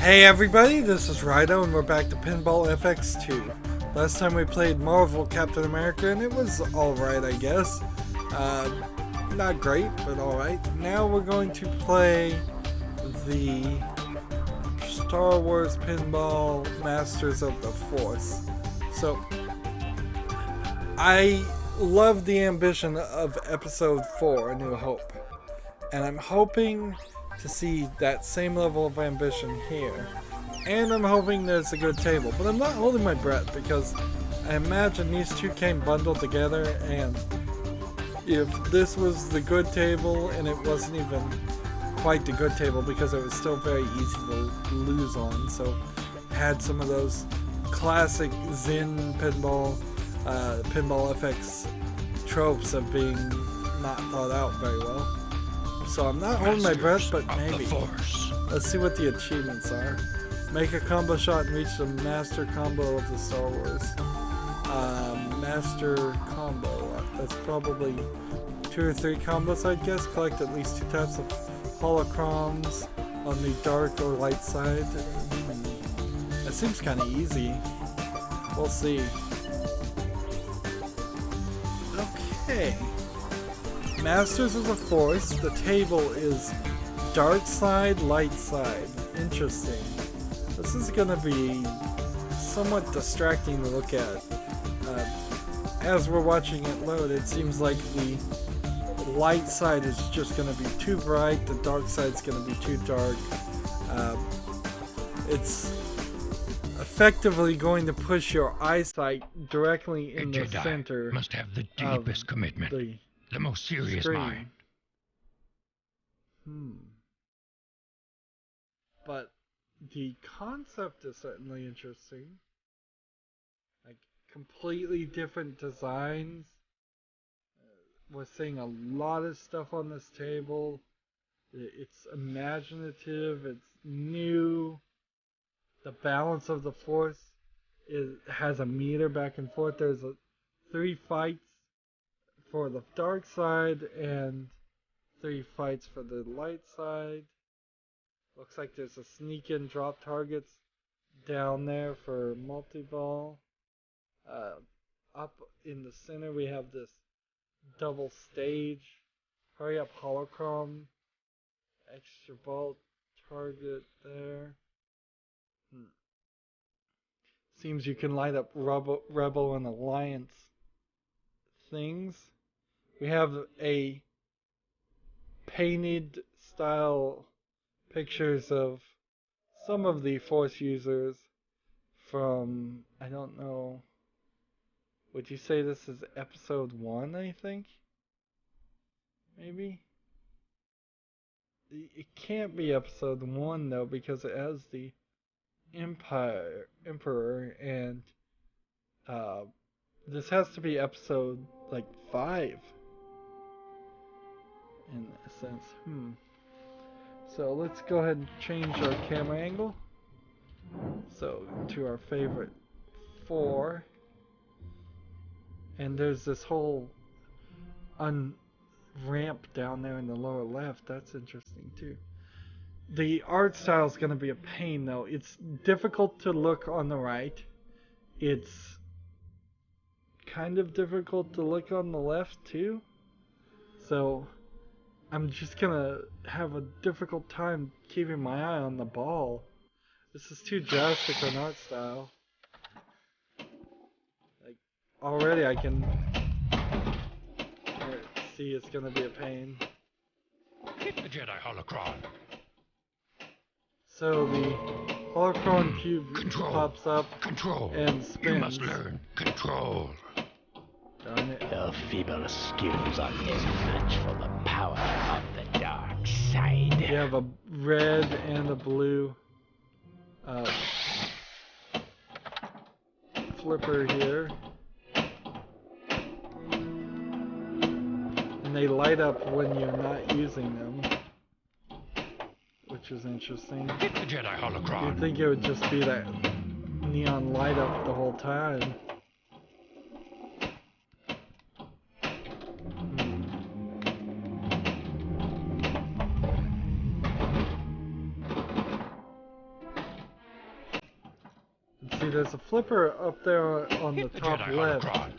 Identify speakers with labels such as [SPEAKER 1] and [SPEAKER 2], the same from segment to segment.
[SPEAKER 1] Hey everybody, this is Rydo and we're back to Pinball FX2. Last time we played Marvel Captain America and it was alright, I guess. Not great, but alright. Now we're going to play the Star Wars Pinball Masters of the Force. So, I love the ambition of Episode 4, A New Hope. And I'm hoping to see that same level of ambition here. And I'm hoping that it's a good table. But I'm not holding my breath because I imagine these two came bundled together, and if this was the good table and it wasn't even quite the good table because it was still very easy to lose on, so had some of those classic Zen Pinball FX tropes of being not thought out very well. So I'm not holding my breath, but maybe. Let's see what the achievements are. Make a combo shot and reach the master combo of the Star Wars. Master combo. That's probably 2 or 3 combos, I'd guess. Collect at least 2 types of holochroms on the dark or light side. That seems kind of easy. We'll see. Okay. Masters of the Force, the table is dark side, light side. Interesting. This is going to be somewhat distracting to look at. As we're watching it load, it seems like the light side is just going to be too bright, the dark side is going to be too dark. It's effectively going to push your eyesight directly in the center.
[SPEAKER 2] Must have the deepest commitment. The most serious mind.
[SPEAKER 1] But the concept is certainly interesting. Like, completely different designs. We're seeing a lot of stuff on this table. It's imaginative, it's new. The balance of the force has a meter back and forth. There's 3 fights for the dark side and 3 fights for the light side. Looks like there's a sneak in drop targets down there for multi-ball. Up in the center we have this double stage. Hurry up holochrome. Extra ball target there. Seems you can light up Rebel and Alliance things. We have a painted style pictures of some of the Force users from, I don't know, would you say this is episode 1, I think? Maybe? It can't be episode 1 though, because it has the Emperor, and this has to be episode like 5 in a sense. So let's go ahead and change our camera angle. So to our favorite 4. And there's this whole ramp down there in the lower left. That's interesting too. The art style is going to be a pain though. It's difficult to look on the right. It's kind of difficult to look on the left too. So I'm just gonna have a difficult time keeping my eye on the ball. This is too drastic an art style. Like, already I can see it's gonna be a pain.
[SPEAKER 2] Hit the Jedi holocron.
[SPEAKER 1] So the holocron cube pops up and spins.
[SPEAKER 2] You must learn control.
[SPEAKER 1] Darn it.
[SPEAKER 3] Your feeble skills are no match for the power of the dark side.
[SPEAKER 1] You have a red and a blue flipper here. And they light up when you're not using them, which is interesting.
[SPEAKER 2] Hit the Jedi holocron.
[SPEAKER 1] You'd think it would just be that neon light up the whole time. See, there's a flipper up there on the
[SPEAKER 2] Hit the
[SPEAKER 1] top
[SPEAKER 2] Jedi
[SPEAKER 1] left
[SPEAKER 2] holocron.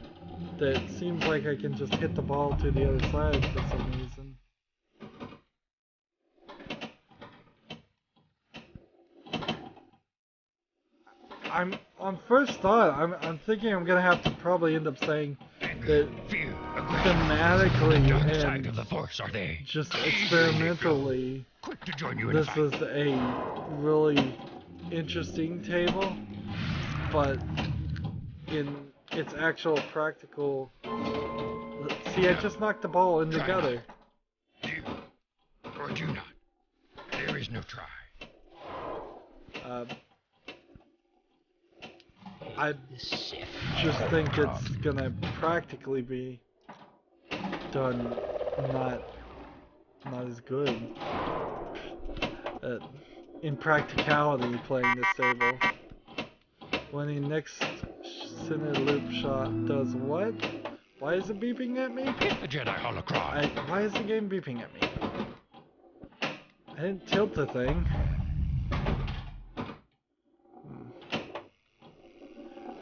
[SPEAKER 1] that seems like I can just hit the ball to the other side for some reason. I'm on first thought. I'm thinking I'm gonna have to probably end up saying that
[SPEAKER 2] Fear,
[SPEAKER 1] thematically
[SPEAKER 2] dark side
[SPEAKER 1] and
[SPEAKER 2] of the Force, are they?
[SPEAKER 1] just experimentally,
[SPEAKER 2] Quick to join you in
[SPEAKER 1] this
[SPEAKER 2] fight.
[SPEAKER 1] is a really interesting table, but in its actual practical. See, I just knocked the ball in the gutter.
[SPEAKER 2] Do or do not. There is no try.
[SPEAKER 1] I just think it's gonna practically be done not as good in practicality playing this table. When the next center loop shot does what? Why is it beeping at me?
[SPEAKER 2] Hit the Jedi holocron.
[SPEAKER 1] Why is the game beeping at me? I didn't tilt the thing.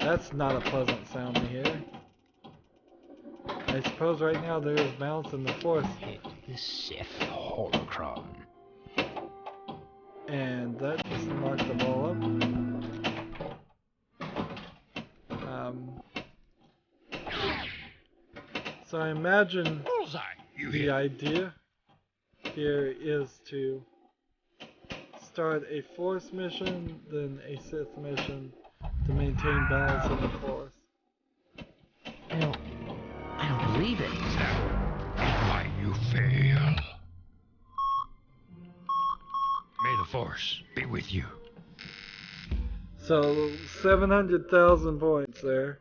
[SPEAKER 1] That's not a pleasant sound to hear. I suppose right now there is balance in the Force.
[SPEAKER 3] Hit the Sith holocron.
[SPEAKER 1] And that just knocked the ball up. So I imagine
[SPEAKER 2] Bullseye. You
[SPEAKER 1] the
[SPEAKER 2] hit.
[SPEAKER 1] idea here is to start a Force mission, then a Sith mission to maintain balance in the Force.
[SPEAKER 3] I don't believe it.
[SPEAKER 2] That is why you fail. May the Force be with you.
[SPEAKER 1] So 700,000 points there.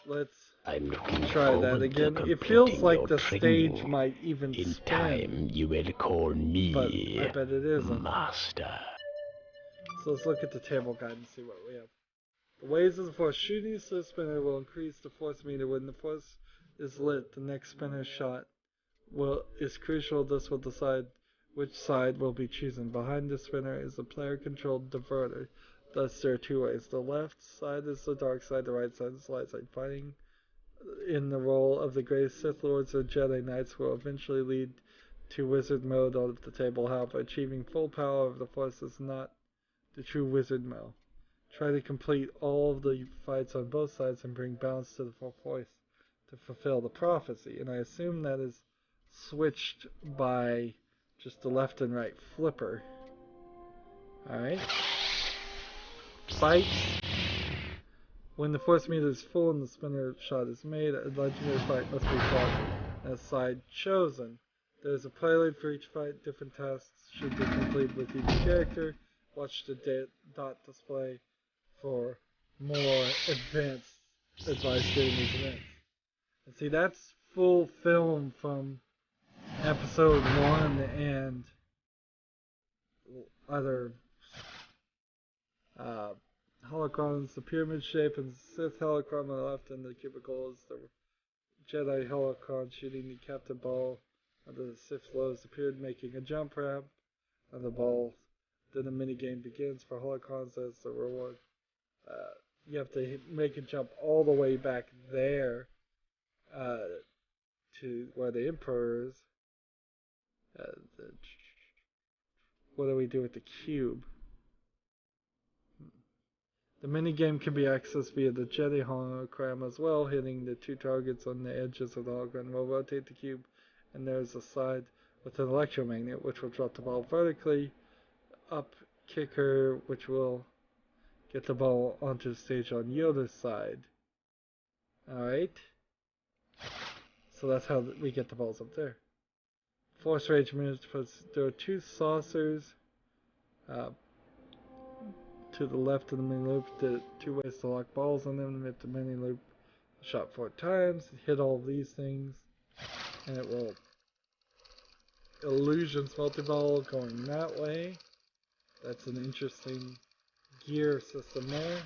[SPEAKER 1] Let's
[SPEAKER 3] I'm looking
[SPEAKER 1] try that
[SPEAKER 3] forward
[SPEAKER 1] again.
[SPEAKER 3] to
[SPEAKER 1] It feels
[SPEAKER 3] completing
[SPEAKER 1] like
[SPEAKER 3] your
[SPEAKER 1] the stage
[SPEAKER 3] training.
[SPEAKER 1] might even
[SPEAKER 3] In
[SPEAKER 1] spin,
[SPEAKER 3] time, you will call me
[SPEAKER 1] but I bet it isn't.
[SPEAKER 3] Master.
[SPEAKER 1] So let's look at the table guide and see what we have. The ways of the Force. Shooting the spinner will increase the Force meter. When the Force is lit, the next spinner shot is crucial. This will decide which side will be chosen. Behind the spinner is a player-controlled diverter. Thus, there are two ways. The left side is the dark side, the right side is the light side. Fighting in the role of the greatest Sith Lords or Jedi Knights will eventually lead to wizard mode on the table. However, achieving full power of the Force is not the true wizard mode. Try to complete all of the fights on both sides and bring balance to the Force to fulfill the prophecy. And I assume that is switched by just the left and right flipper. Alright. Fights. When the Force meter is full and the spinner shot is made, a legendary fight must be fought on a side chosen. There is a prelude for each fight. Different tasks should be completed with each character. Watch the dot display for more advanced advice during these events. And see, that's full film from episode 1 and other holocrons, the pyramid shape and Sith holocron on the left, and the cubicle is the Jedi holocron shooting the captain ball under the Sith flows appeared, making a jump ramp on the ball. Then the minigame begins for holocrons as the reward. You have to make a jump all the way back there to where the Emperor is. What do we do with the cube? The minigame can be accessed via the Jedi hologram as well. Hitting the two targets on the edges of the hologram will rotate the cube, and there's a side with an electromagnet which will drop the ball vertically. Up kicker, which will get the ball onto the stage on Yoda's side. Alright. So that's how we get the balls up there. Force Rage moves. There are two saucers to the left of the mini loop. The two ways to lock balls on them. Hit the mini loop shot 4 times. Hit all of these things, and it will illusions multi-ball going that way. That's an interesting gear system there.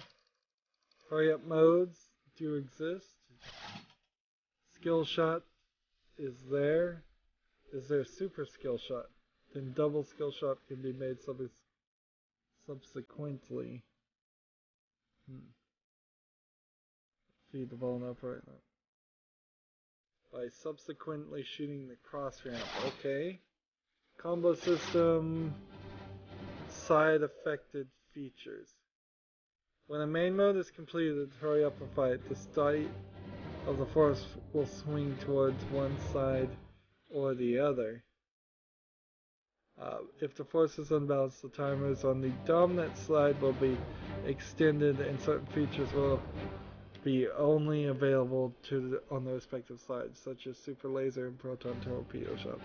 [SPEAKER 1] Hurry up modes do exist. Skill shot is there. Is there super skill shot? Then double skill shot can be made subsequently. Feed the ball up right now. By subsequently shooting the cross ramp. Okay. Combo system. Side affected features. When a main mode is completed, hurry up and fight. The state of the force will swing towards one side or the other. If the force is unbalanced, the timers on the dominant side will be extended and certain features will be only available on the respective sides, such as super laser and proton torpedo shot,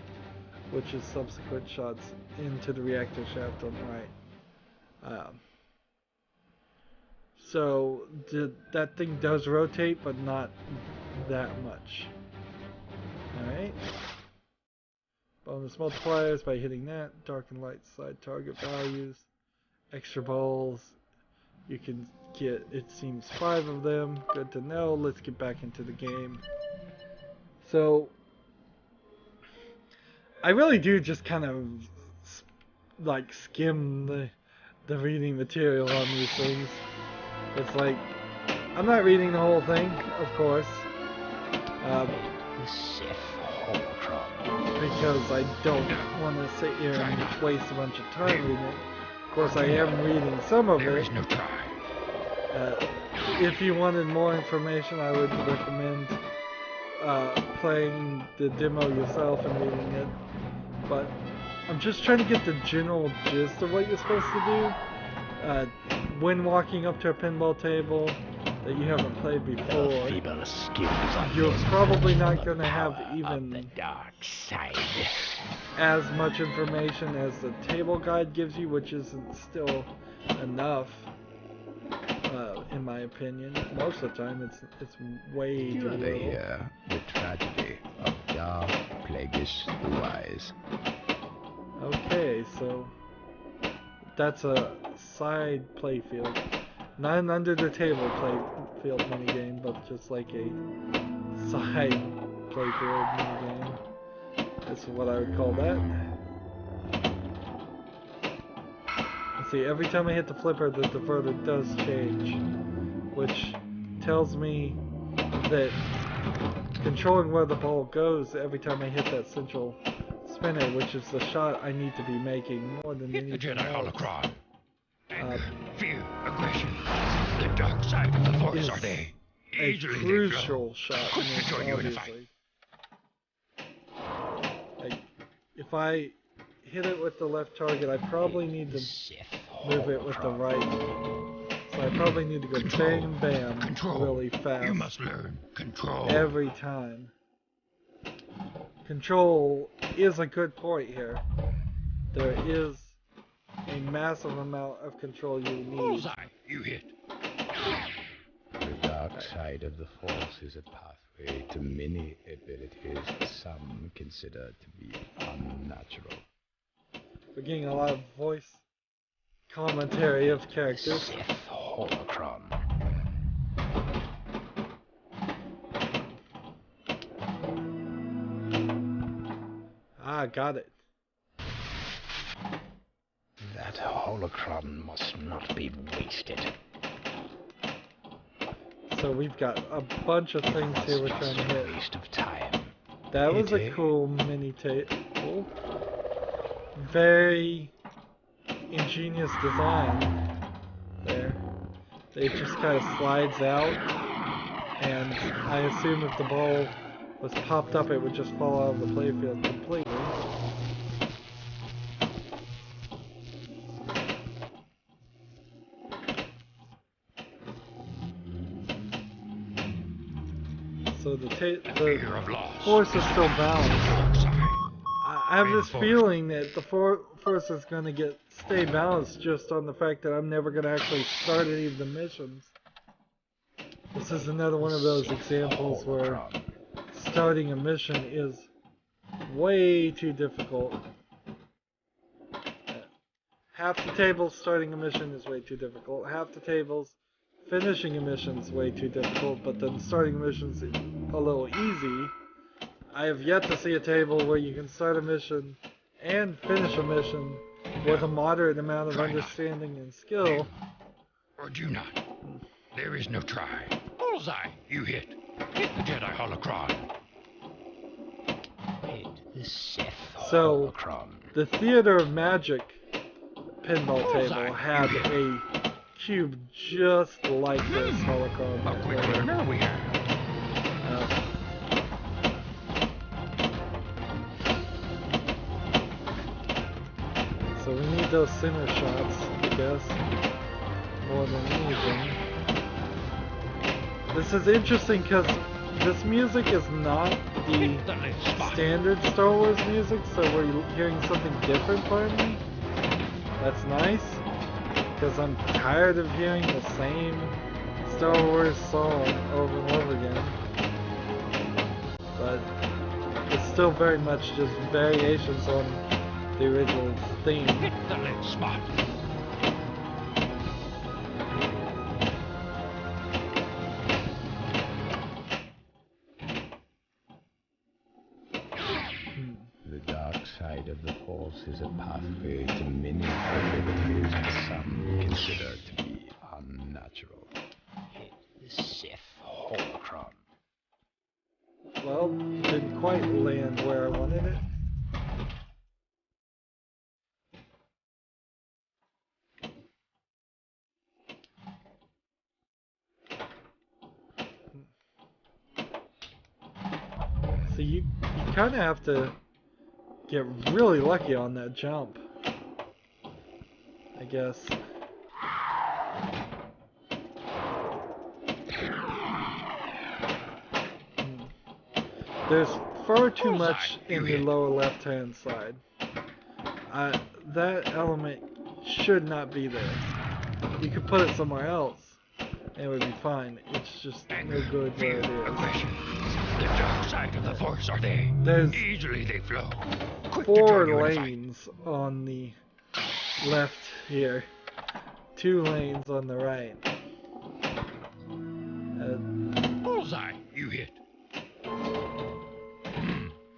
[SPEAKER 1] which is subsequent shots into the reactor shaft on the right. So that thing does rotate, but not that much. Alright. Bonus multipliers by hitting that. Dark and light side target values. Extra balls. You can get, it seems, 5 of them. Good to know. Let's get back into the game. So, I really do just kind of like skim the reading material on these things. It's like, I'm not reading the whole thing, of course. Because I don't want to sit here and waste a bunch of time reading it. Of course, I am reading some of it.
[SPEAKER 2] There is no try.
[SPEAKER 1] If you wanted more information, I would recommend playing the demo yourself and reading it. But I'm just trying to get the general gist of what you're supposed to do. When walking up to a pinball table that you haven't played before, you're probably not going to have even as much information as the table guide gives you, which isn't still enough, in my opinion. Most of the time, it's way too little.
[SPEAKER 3] Hear the tragedy of dark, plaguish eyes.
[SPEAKER 1] Okay, so that's a side playfield. Not an under the table playfield minigame, but just like a side playfield minigame. That's what I would call that. Let's see, every time I hit the flipper, the diverter does change, which tells me that controlling where the ball goes every time I hit that central spinner, which is the shot I need to be making more than anything
[SPEAKER 2] The Jedi
[SPEAKER 1] else.
[SPEAKER 2] holocron. Fear, aggression, the dark side of the force, are they?
[SPEAKER 1] A
[SPEAKER 2] Easily
[SPEAKER 1] crucial shot in
[SPEAKER 2] Quick to
[SPEAKER 1] this,
[SPEAKER 2] join you in a fight.
[SPEAKER 1] obviously. Like, if I hit it with the left target, I probably need to move it with the right. So I probably need to go bang bam really fast.
[SPEAKER 2] You must learn control.
[SPEAKER 1] Every time. Control is a good point here. There is a massive amount of control you need.
[SPEAKER 2] Bullseye, you hit.
[SPEAKER 3] The dark side of the Force is a pathway to many abilities some consider to be unnatural.
[SPEAKER 1] We're getting a lot of voice commentary of characters.
[SPEAKER 3] Sith holocron.
[SPEAKER 1] Ah, got it.
[SPEAKER 3] That holocron must not be wasted.
[SPEAKER 1] So we've got a bunch of things here we're
[SPEAKER 3] It's
[SPEAKER 1] trying to
[SPEAKER 3] just a
[SPEAKER 1] hit.
[SPEAKER 3] waste of time.
[SPEAKER 1] That was a cool mini table. Very ingenious design there. It just kind of slides out, and I assume if the ball was popped up, it would just fall out of the playfield completely. So the force is still balanced. I have this feeling that the force is going to stay balanced just on the fact that I'm never going to actually start any of the missions. This is another one of those examples where starting a mission is way too difficult. Half the tables starting a mission is way too difficult. Half the tables finishing a mission is way too difficult, but then starting a mission is a little easy. I have yet to see a table where you can start a mission and finish a mission with a moderate amount of understanding and skill.
[SPEAKER 2] Or do not. There is no try. Bullseye, you hit. Hit the Jedi holocron.
[SPEAKER 3] Hit the Sith
[SPEAKER 1] So,
[SPEAKER 3] holocron.
[SPEAKER 1] the Theater of Magic pinball
[SPEAKER 2] Bullseye,
[SPEAKER 1] table had
[SPEAKER 2] you hit.
[SPEAKER 1] a cube just like this holocron.
[SPEAKER 2] A quick learner we have.
[SPEAKER 1] So we need those center shots, I guess, more than anything. This is interesting because this music is not the
[SPEAKER 2] Hit the lid spot.
[SPEAKER 1] standard Star Wars music, so we're hearing something different finally. That's nice, because I'm tired of hearing the same Star Wars song over and over again. But it's still very much just variations on the original theme.
[SPEAKER 2] Hit the lid spot.
[SPEAKER 3] The dark side of the Force is a pathway to many abilities some consider to be unnatural. Hit the Sith holocron.
[SPEAKER 1] Well, didn't quite land where I wanted it. So you kind of have to get really lucky on that jump, I guess. There's far too much in the lower left-hand side. That element should not be there. You could put it somewhere else, and it would be fine. It's just no good where it is.
[SPEAKER 2] Aggression. The dark side of the Force are they.
[SPEAKER 1] There's
[SPEAKER 2] Easily they flow. Quick to
[SPEAKER 1] 4
[SPEAKER 2] join you in a fight.
[SPEAKER 1] lanes on the left here. 2 lanes on the right.
[SPEAKER 2] Bullseye, you hit.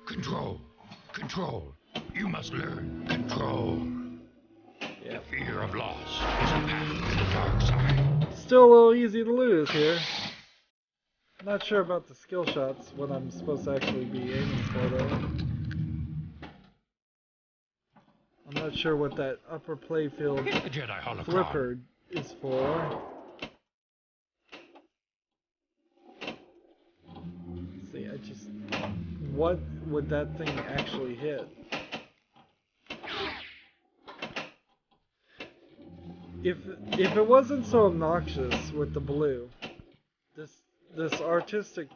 [SPEAKER 2] Control. Control. You must learn. Control.
[SPEAKER 1] Yeah.
[SPEAKER 2] The fear of loss is a path to the dark side.
[SPEAKER 1] Still a little easy to lose here. Not sure about the skill shots, what I'm supposed to actually be aiming for though. I'm not sure what that upper playfield
[SPEAKER 2] Hit the Jedi holocron.
[SPEAKER 1] flipper is for. See, what would that thing actually hit? If it wasn't so obnoxious with the blue, this artistic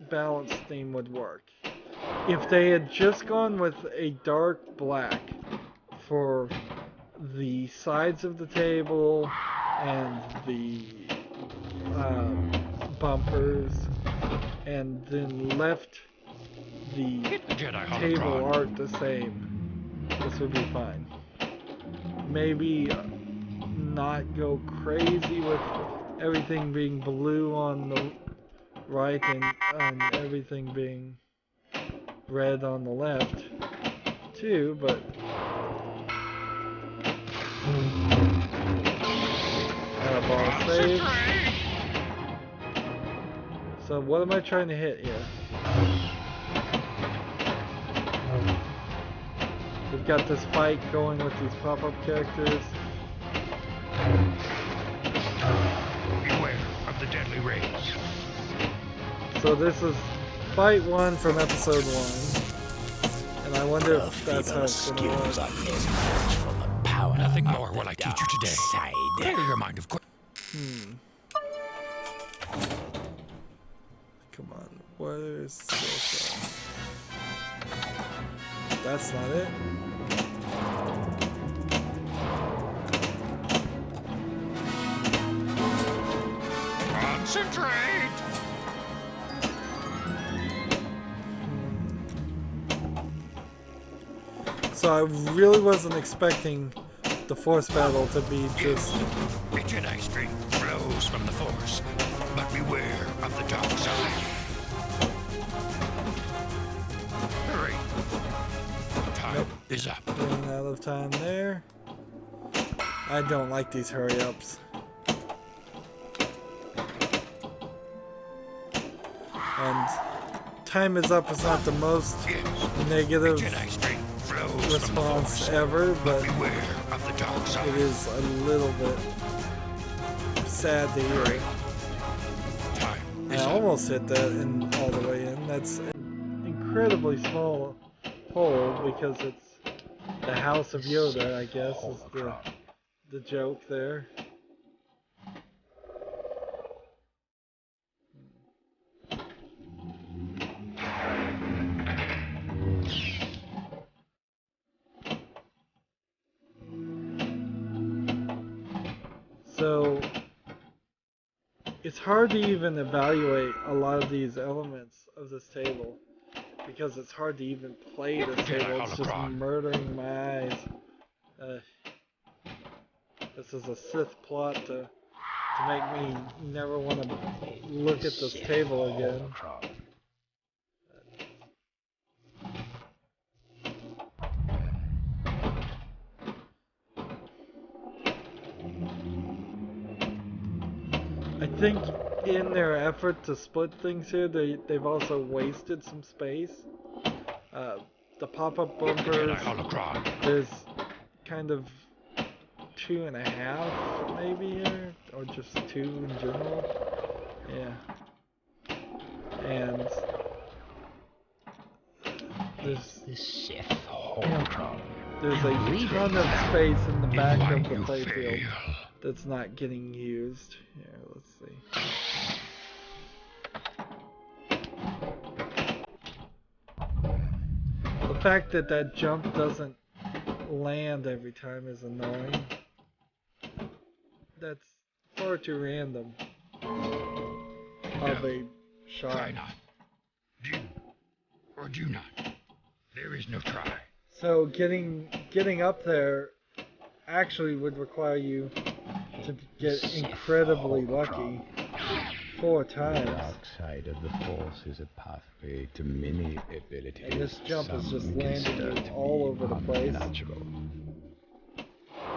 [SPEAKER 1] balance theme would work. If they had just gone with a dark black for the sides of the table and the bumpers, and then left the table art the same, this would be fine. Maybe not go crazy with everything being blue on the right and everything being red on the left too, but ball save. So what am I trying to hit here? We've got this fight going with these pop-up characters.
[SPEAKER 2] Beware of the deadly rays.
[SPEAKER 1] So this is fight 1 from episode 1. And I wonder if that's how it's going to work.
[SPEAKER 2] Nothing more will I teach you today. Clear your mind of course.
[SPEAKER 1] Come on, where is this? That's not it.
[SPEAKER 2] Concentrate!
[SPEAKER 1] So I really wasn't expecting the Force battle to be just...
[SPEAKER 2] The Jedi strength flows from the Force, but beware of the dark side. Hurry. Time is up.
[SPEAKER 1] Running out of time there. I don't like these hurry-ups. And time is up is not the most negative response ever, but it is a little bit sad to hear. I almost hit that all the way in. That's an incredibly small hole because it's the House of Yoda, I guess, is the joke there. So it's hard to even evaluate a lot of these elements of this table because it's hard to even play this table. It's just murdering my eyes. This is a Sith plot to make me never want to look at this table again. I think in their effort to split things here, they've also wasted some space. The pop-up bumpers, there's kind of 2.5 maybe here, or just 2 in general. Yeah. And there's a ton of space in the back of the playfield that's not getting used. Here, let's see. The fact that that jump doesn't land every time is annoying. That's far too random of a shot.
[SPEAKER 2] Try not. Do or do not. There is no try.
[SPEAKER 1] So getting up there actually would require you to get incredibly lucky 4 times.
[SPEAKER 3] The dark side of the Force is a pathway to many abilities.
[SPEAKER 1] And this jump is just landing all over the place.
[SPEAKER 3] Unnatural.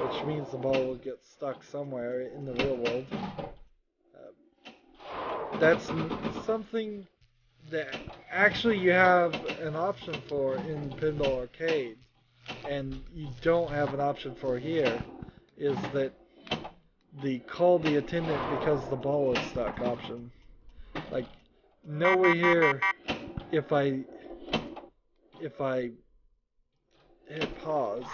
[SPEAKER 1] Which means the ball will get stuck somewhere in the real world. That's something that actually you have an option for in Pinball Arcade, and you don't have an option for here, is that the call the attendant because the ball is stuck option. Like, nowhere here, if I hit pause,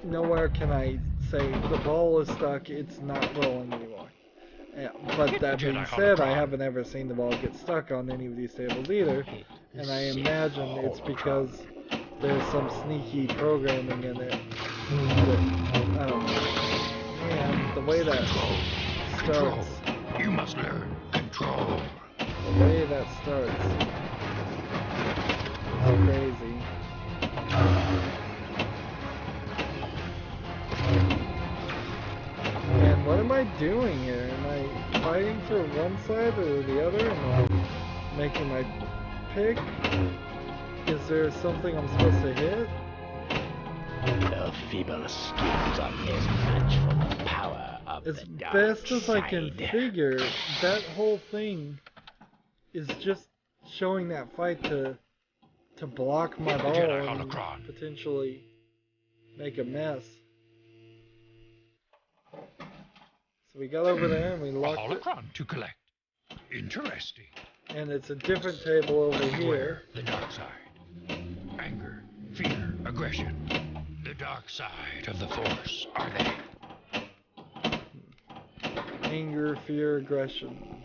[SPEAKER 1] nowhere can I say the ball is stuck, it's not rolling anymore. Yeah, but that being said, I haven't ever seen the ball get stuck on any of these tables either, and I imagine it's because there's some sneaky programming in it that, I don't know. Man, the way that starts.
[SPEAKER 2] You must learn control.
[SPEAKER 1] The way that starts. It's crazy. And what am I doing here? Am I fighting for one side or the other? Am I making my pick? Is there something I'm supposed to hit?
[SPEAKER 3] The feeble skills are no match for the power of
[SPEAKER 1] As
[SPEAKER 3] the dark
[SPEAKER 1] best as I
[SPEAKER 3] side.
[SPEAKER 1] can figure, that whole thing is just showing that fight to block my ball and potentially make a mess. So we got over there and we locked it.
[SPEAKER 2] Holocron to collect. Interesting.
[SPEAKER 1] And it's a different table over here.
[SPEAKER 2] The dark side. Anger, fear, aggression. The dark side of the Force are they.
[SPEAKER 1] Anger, fear, aggression.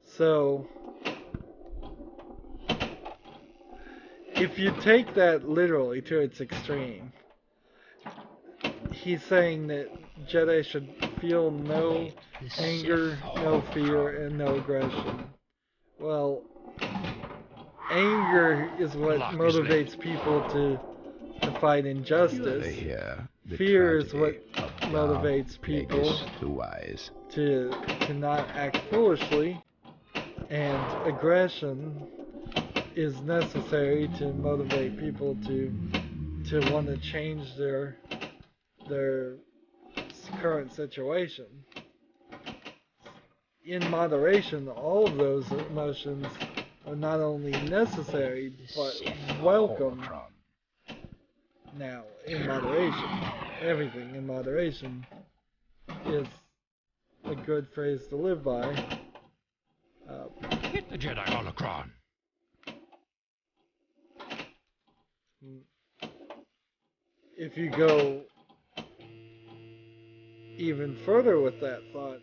[SPEAKER 1] So, if you take that literally to its extreme, he's saying that Jedi should feel no anger, no fear, and no aggression. Well, anger is what motivates people to fight injustice. Fear is what motivates people to not act foolishly. And aggression is necessary to motivate people to want to change their current situation. In moderation, all of those emotions are not only necessary, but welcome. Now, in moderation, everything in moderation is a good phrase to live by.
[SPEAKER 2] Hit the Jedi holocron.
[SPEAKER 1] If you go even further with that thought,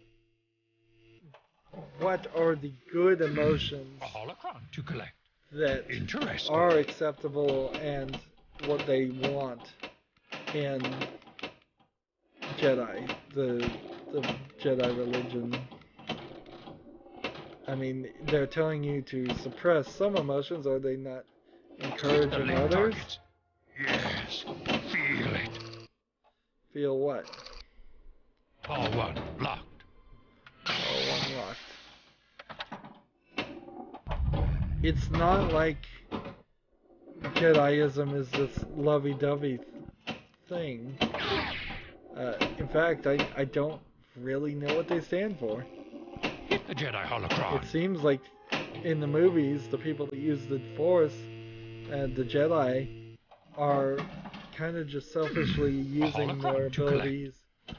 [SPEAKER 1] what are the good emotions
[SPEAKER 2] A holocron to collect.
[SPEAKER 1] that
[SPEAKER 2] Interesting.
[SPEAKER 1] are acceptable and what they want in Jedi, the Jedi religion? I mean, they're telling you to suppress some emotions, are they not encouraging others?
[SPEAKER 2] Targets. Yes, feel it.
[SPEAKER 1] Feel what?
[SPEAKER 2] Ball 1 locked.
[SPEAKER 1] Ball 1 locked. It's not like Jediism is this lovey-dovey thing. In fact, I don't really know what they stand for.
[SPEAKER 2] Hit the Jedi holocron.
[SPEAKER 1] It seems like in the movies, the people that use the Force and the Jedi are kind of just selfishly using their abilities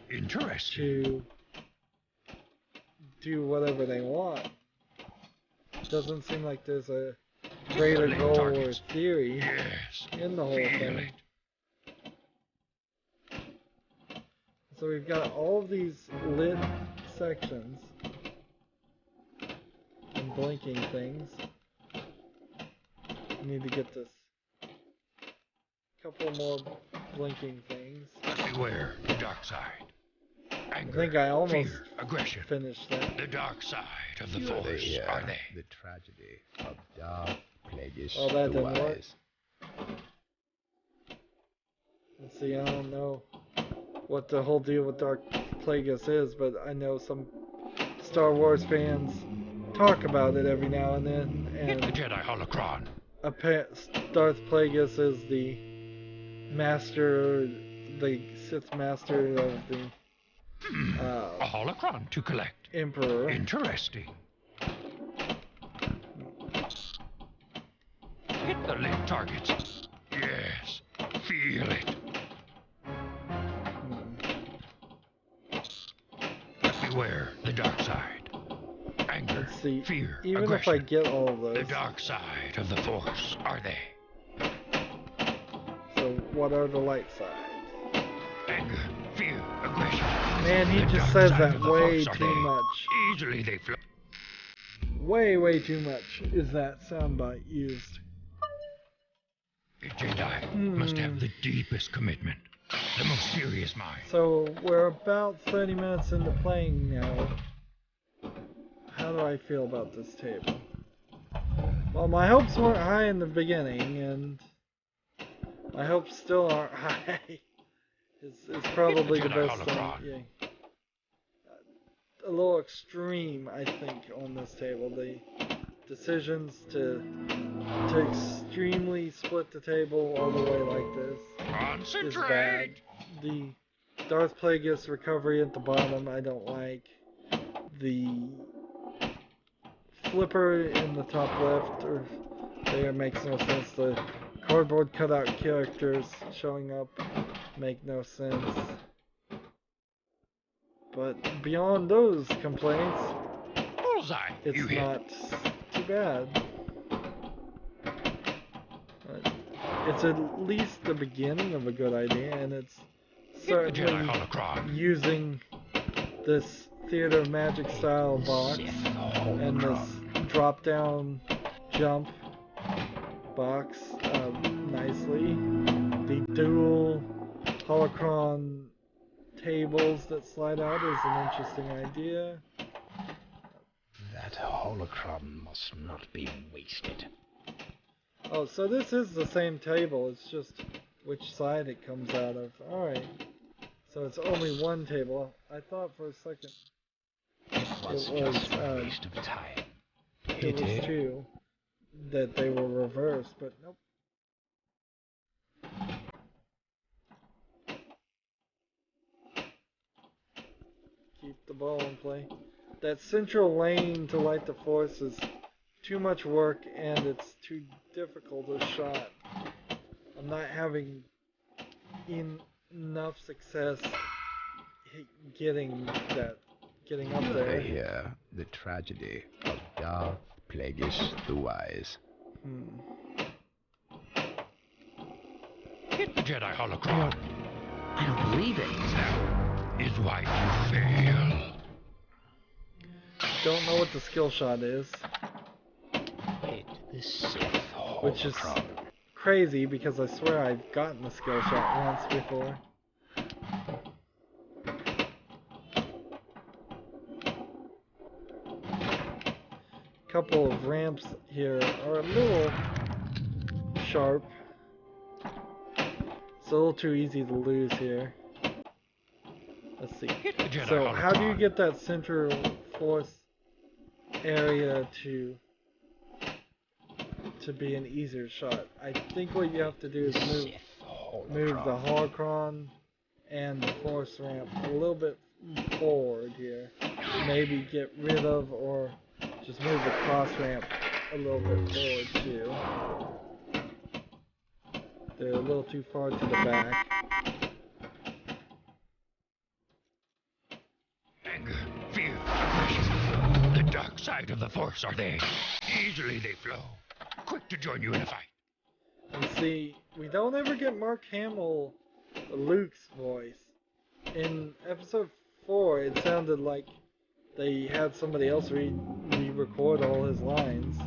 [SPEAKER 1] to do whatever they want. Doesn't seem like there's a greater goal or theory in the whole thing. So we've got all of these lit sections and blinking things. We need to get this couple more blinking things.
[SPEAKER 2] Beware the dark side. Anger,
[SPEAKER 1] I think I almost
[SPEAKER 2] fear, aggression.
[SPEAKER 1] finished that.
[SPEAKER 2] The dark side of the Force, are they?
[SPEAKER 3] The tragedy of dark plagueis
[SPEAKER 1] Oh, that
[SPEAKER 3] the
[SPEAKER 1] didn't work.
[SPEAKER 3] wise.
[SPEAKER 1] Let's see, I don't know what the whole deal with Darth Plagueis is, but I know some Star Wars fans talk about it every now and then.
[SPEAKER 2] Hit the Jedi holocron.
[SPEAKER 1] Darth Plagueis is the master, the Sith master of the
[SPEAKER 2] a holocron to collect.
[SPEAKER 1] Emperor.
[SPEAKER 2] Interesting. Hit the lit targets. Yes, feel it. Beware the dark side. Anger,
[SPEAKER 1] Let's see.
[SPEAKER 2] fear,
[SPEAKER 1] Even
[SPEAKER 2] aggression.
[SPEAKER 1] if I get all of those.
[SPEAKER 2] The dark side of the Force, are they?
[SPEAKER 1] So what are the light sides?
[SPEAKER 2] Anger, fear, aggression.
[SPEAKER 1] Man, he
[SPEAKER 2] The
[SPEAKER 1] just
[SPEAKER 2] dark
[SPEAKER 1] says
[SPEAKER 2] side
[SPEAKER 1] that
[SPEAKER 2] of the
[SPEAKER 1] way
[SPEAKER 2] Force, are
[SPEAKER 1] too
[SPEAKER 2] they?
[SPEAKER 1] much.
[SPEAKER 2] Easily they flow.
[SPEAKER 1] Way too much is that soundbite used.
[SPEAKER 2] A Jedi must have the deepest commitment, the most serious mind.
[SPEAKER 1] So we're about 30 minutes into playing now. How do I feel about this table? Well, my hopes weren't high in the beginning, and my hopes still aren't high. It's probably the best thing. Yeah. A little extreme, I think, on this table. The decisions to extremely split the table all the way like this is bad. The Darth Plagueis recovery at the bottom I don't like. The flipper in the top left or there makes no sense. The cardboard cutout characters showing up make no sense. But beyond those complaints,
[SPEAKER 2] Bullseye.
[SPEAKER 1] it's not too bad. It's at least the beginning of a good idea, and it's certainly using this Theater of Magic style box and this drop down jump box nicely. The dual holocron tables that slide out is an interesting idea.
[SPEAKER 3] That holocron must not be wasted.
[SPEAKER 1] Oh, so this is the same table, it's just which side it comes out of. Alright. So it's only one table. I thought for a second
[SPEAKER 3] It was just a waste of time.
[SPEAKER 1] It was two. That they were reversed, but nope. keep the ball in play. That central lane to light the force is too much work and it's too difficult a shot. I'm not having enough success getting up there.
[SPEAKER 3] Here, the tragedy of dark, plaguish the wise.
[SPEAKER 2] Hit the Jedi holocron.
[SPEAKER 4] I don't believe it.
[SPEAKER 2] That is why you fail.
[SPEAKER 1] Don't know what the skill shot is.
[SPEAKER 3] Hit the Sith holocron.
[SPEAKER 1] Which is crazy because I swear I've gotten the skill shot once before. Couple of ramps here are a little sharp. It's a little too easy to lose here. Let's see. So how do you get that central force area to be an easier shot? I think what you have to do is move the holocron and the force ramp a little bit forward here. Maybe get rid of or just move the cross ramp a little bit forward too. They're a little too far to the back.
[SPEAKER 2] Anger, fear, aggression. The dark side of the Force are they. Easily they flow. Quick to join you in a fight.
[SPEAKER 1] And see, we don't ever get Mark Hamill, Luke's voice. In episode 4, it sounded like they had somebody else re-record all his lines.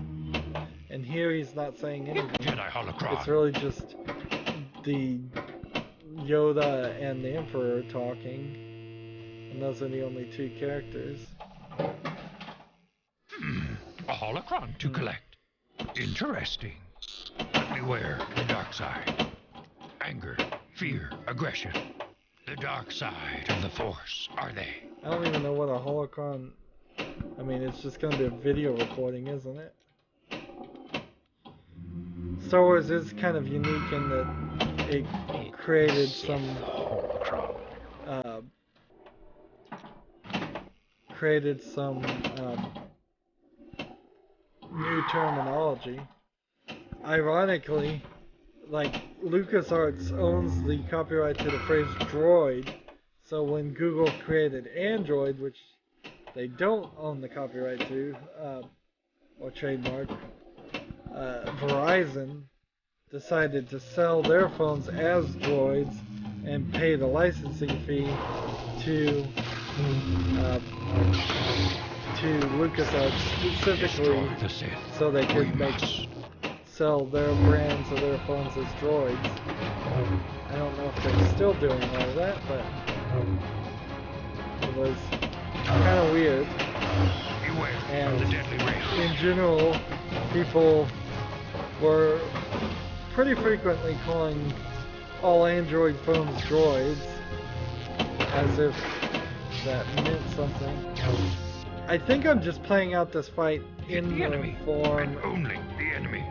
[SPEAKER 1] And here he's not saying anything.
[SPEAKER 2] Jedi holocron.
[SPEAKER 1] It's really just the Yoda and the Emperor talking. And those are the only two characters.
[SPEAKER 2] A holocron to collect. Interesting. But beware the dark side. Anger, fear, aggression. The dark side of the Force are they.
[SPEAKER 1] I don't even know what a holocron... I mean, it's just going to be a video recording, isn't it? Star Wars is kind of unique in that it created some... new terminology. Ironically, like, LucasArts owns the copyright to the phrase droid, so when Google created Android, which they don't own the copyright to, or trademark, Verizon decided to sell their phones as droids and pay the licensing fee to LucasArts specifically so they could sell their brands of their phones as droids. I don't know if they're still doing all of that, but it was kind of weird. And in general, people were pretty frequently calling all Android phones droids as if that meant something. I think I'm just playing out this fight in the form
[SPEAKER 2] only the enemy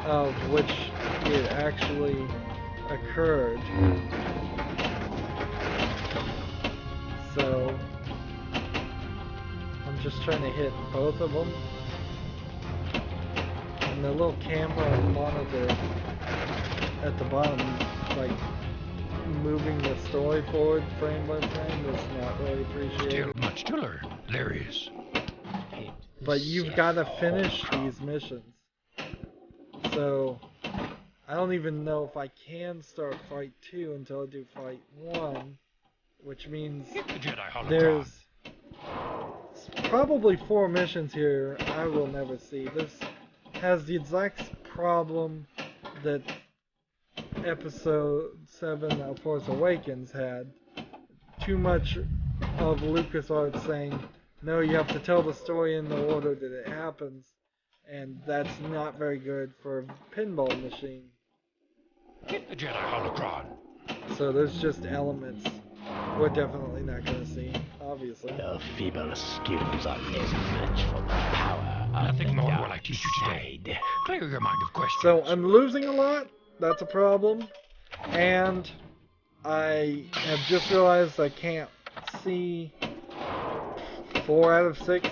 [SPEAKER 1] of which it actually occurred. So I'm just trying to hit both of them. And the little camera monitor at the bottom, like moving the story forward frame by frame, is not really appreciated.
[SPEAKER 2] Still much to learn. There is.
[SPEAKER 1] But you've got to finish these missions. So I don't even know if I can start Fight 2 until I do Fight 1, which means there's probably 4 missions here I will never see. This has the exact problem that Episode 7 of Force Awakens had. Too much of LucasArts saying, no, you have to tell the story in the order that it happens, and that's not very good for a pinball machine.
[SPEAKER 2] Hit the Jedi holocron.
[SPEAKER 1] So there's just elements we're definitely not going to see, obviously.
[SPEAKER 3] Your feeble skills are no match for the power of
[SPEAKER 2] Nothing
[SPEAKER 3] the
[SPEAKER 2] more
[SPEAKER 3] dark
[SPEAKER 2] will I teach you today.
[SPEAKER 3] side.
[SPEAKER 2] Clear your mind of questions.
[SPEAKER 1] So I'm losing a lot, that's a problem, and I have just realized I can't see 4 out of 6,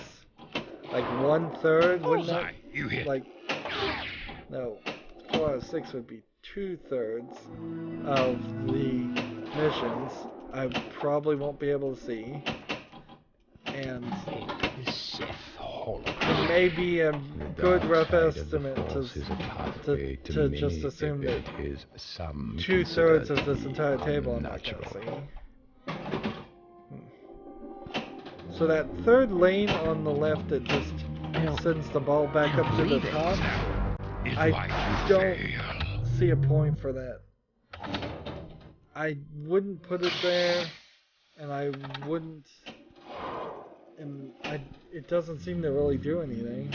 [SPEAKER 1] like 1/3, wouldn't that?
[SPEAKER 2] Bullseye, you hit.
[SPEAKER 1] Like, no, 4 out of 6 would be 2/3 of the missions. I probably won't be able to see, and it may be a good rough estimate to just assume that 2/3 of this entire table I'm not going to see. So that third lane on the left that just sends the ball back up to the top, I don't see a point for that. I wouldn't put it there, and I wouldn't, and it doesn't seem to really do anything.